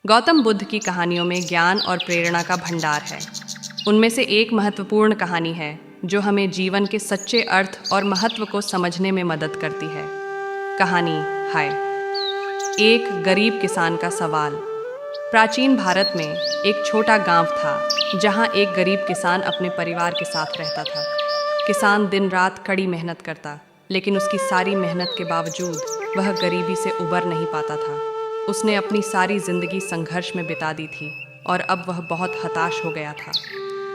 गौतम बुद्ध की कहानियों में ज्ञान और प्रेरणा का भंडार है। उनमें से एक महत्वपूर्ण कहानी है जो हमें जीवन के सच्चे अर्थ और महत्व को समझने में मदद करती है। कहानी है एक गरीब किसान का सवाल। प्राचीन भारत में एक छोटा गांव था जहां एक गरीब किसान अपने परिवार के साथ रहता था। किसान दिन रात कड़ी मेहनत करता, लेकिन उसकी सारी मेहनत के बावजूद वह गरीबी से उबर नहीं पाता था। उसने अपनी सारी जिंदगी संघर्ष में बिता दी थी और अब वह बहुत हताश हो गया था।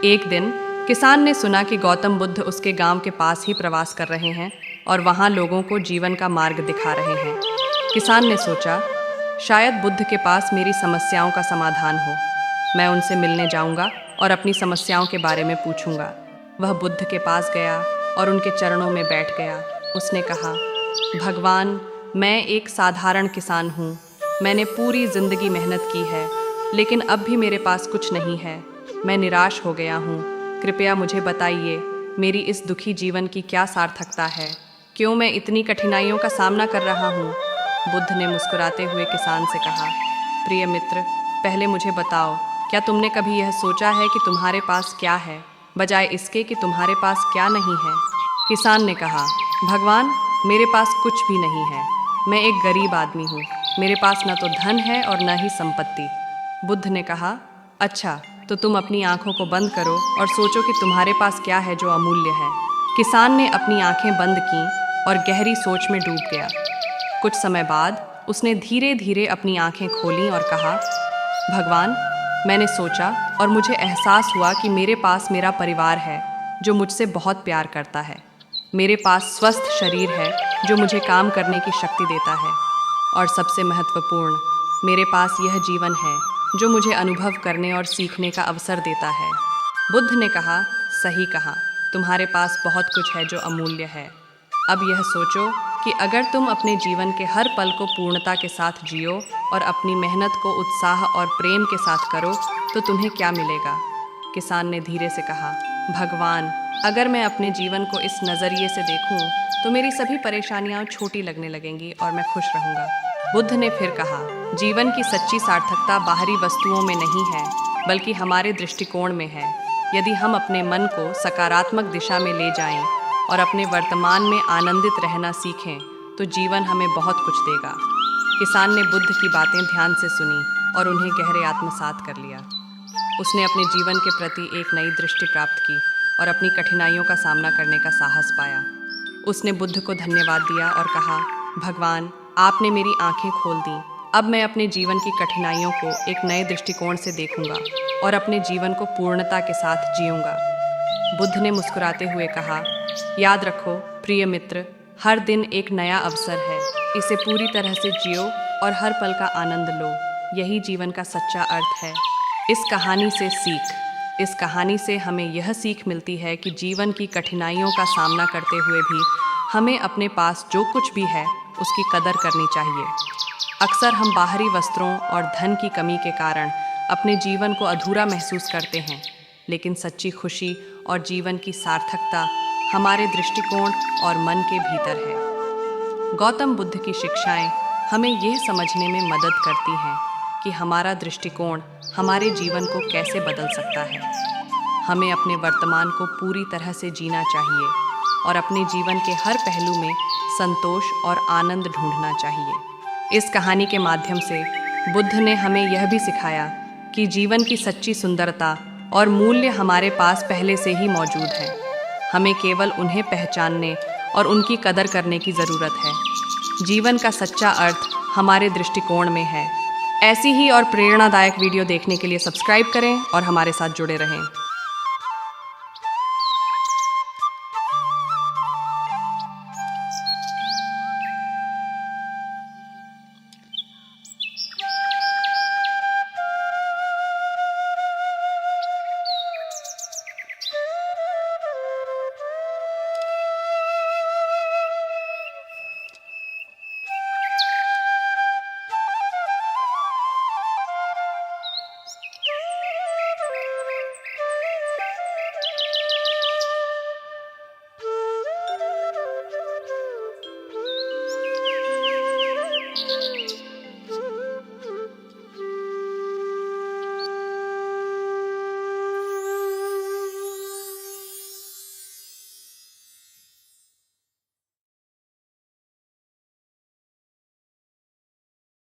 एक दिन किसान ने सुना कि गौतम बुद्ध उसके गांव के पास ही प्रवास कर रहे हैं और वहां लोगों को जीवन का मार्ग दिखा रहे हैं। किसान ने सोचा, शायद बुद्ध के पास मेरी समस्याओं का समाधान हो। मैं उनसे मिलने जाऊंगा और अपनी समस्याओं के बारे में पूछूंगा। वह बुद्ध के पास गया और उनके चरणों में बैठ गया। उसने कहा, भगवान, मैं एक साधारण किसान हूँ। मैंने पूरी जिंदगी मेहनत की है, लेकिन अब भी मेरे पास कुछ नहीं है। मैं निराश हो गया हूँ। कृपया मुझे बताइए, मेरी इस दुखी जीवन की क्या सार्थकता है? क्यों मैं इतनी कठिनाइयों का सामना कर रहा हूँ? बुद्ध ने मुस्कुराते हुए किसान से कहा, प्रिय मित्र, पहले मुझे बताओ, क्या तुमने कभी यह सोचा है कि तुम्हारे पास क्या है, बजाय इसके कि तुम्हारे पास क्या नहीं है? किसान ने कहा, भगवान, मेरे पास कुछ भी नहीं है। मैं एक गरीब आदमी हूँ। मेरे पास न तो धन है और न ही संपत्ति। बुद्ध ने कहा, अच्छा, तो तुम अपनी आंखों को बंद करो और सोचो कि तुम्हारे पास क्या है जो अमूल्य है। किसान ने अपनी आंखें बंद कीं और गहरी सोच में डूब गया। कुछ समय बाद उसने धीरे धीरे अपनी आंखें खोलीं और कहा, भगवान, मैंने सोचा और मुझे एहसास हुआ कि मेरे पास मेरा परिवार है जो मुझसे बहुत प्यार करता है। मेरे पास स्वस्थ शरीर है जो मुझे काम करने की शक्ति देता है, और सबसे महत्वपूर्ण, मेरे पास यह जीवन है जो मुझे अनुभव करने और सीखने का अवसर देता है। बुद्ध ने कहा, सही कहा, तुम्हारे पास बहुत कुछ है जो अमूल्य है। अब यह सोचो कि अगर तुम अपने जीवन के हर पल को पूर्णता के साथ जियो और अपनी मेहनत को उत्साह और प्रेम के साथ करो तो तुम्हें क्या मिलेगा? किसान ने धीरे से कहा, भगवान, अगर मैं अपने जीवन को इस नज़रिए से देखूं तो मेरी सभी परेशानियां छोटी लगने लगेंगी और मैं खुश रहूंगा। बुद्ध ने फिर कहा, जीवन की सच्ची सार्थकता बाहरी वस्तुओं में नहीं है, बल्कि हमारे दृष्टिकोण में है। यदि हम अपने मन को सकारात्मक दिशा में ले जाएं और अपने वर्तमान में आनंदित रहना सीखें तो जीवन हमें बहुत कुछ देगा। किसान ने बुद्ध की बातें ध्यान से सुनी और उन्हें गहरे आत्मसात कर लिया। उसने अपने जीवन के प्रति एक नई दृष्टि प्राप्त की और अपनी कठिनाइयों का सामना करने का साहस पाया। उसने बुद्ध को धन्यवाद दिया और कहा, भगवान, आपने मेरी आंखें खोल दी। अब मैं अपने जीवन की कठिनाइयों को एक नए दृष्टिकोण से देखूंगा और अपने जीवन को पूर्णता के साथ जीऊंगा। बुद्ध ने मुस्कुराते हुए कहा, याद रखो प्रिय मित्र, हर दिन एक नया अवसर है। इसे पूरी तरह से जियो और हर पल का आनंद लो। यही जीवन का सच्चा अर्थ है। इस कहानी से सीख। इस कहानी से हमें यह सीख मिलती है कि जीवन की कठिनाइयों का सामना करते हुए भी हमें अपने पास जो कुछ भी है उसकी कदर करनी चाहिए। अक्सर हम बाहरी वस्त्रों और धन की कमी के कारण अपने जीवन को अधूरा महसूस करते हैं, लेकिन सच्ची खुशी और जीवन की सार्थकता हमारे दृष्टिकोण और मन के भीतर है। गौतम बुद्ध की शिक्षाएं हमें यह समझने में मदद करती हैं कि हमारा दृष्टिकोण हमारे जीवन को कैसे बदल सकता है। हमें अपने वर्तमान को पूरी तरह से जीना चाहिए और अपने जीवन के हर पहलू में संतोष और आनंद ढूंढना चाहिए। इस कहानी के माध्यम से बुद्ध ने हमें यह भी सिखाया कि जीवन की सच्ची सुंदरता और मूल्य हमारे पास पहले से ही मौजूद है। हमें केवल उन्हें पहचानने और उनकी कदर करने की ज़रूरत है। जीवन का सच्चा अर्थ हमारे दृष्टिकोण में है। ऐसी ही और प्रेरणादायक वीडियो देखने के लिए सब्सक्राइब करें और हमारे साथ जुड़े रहें।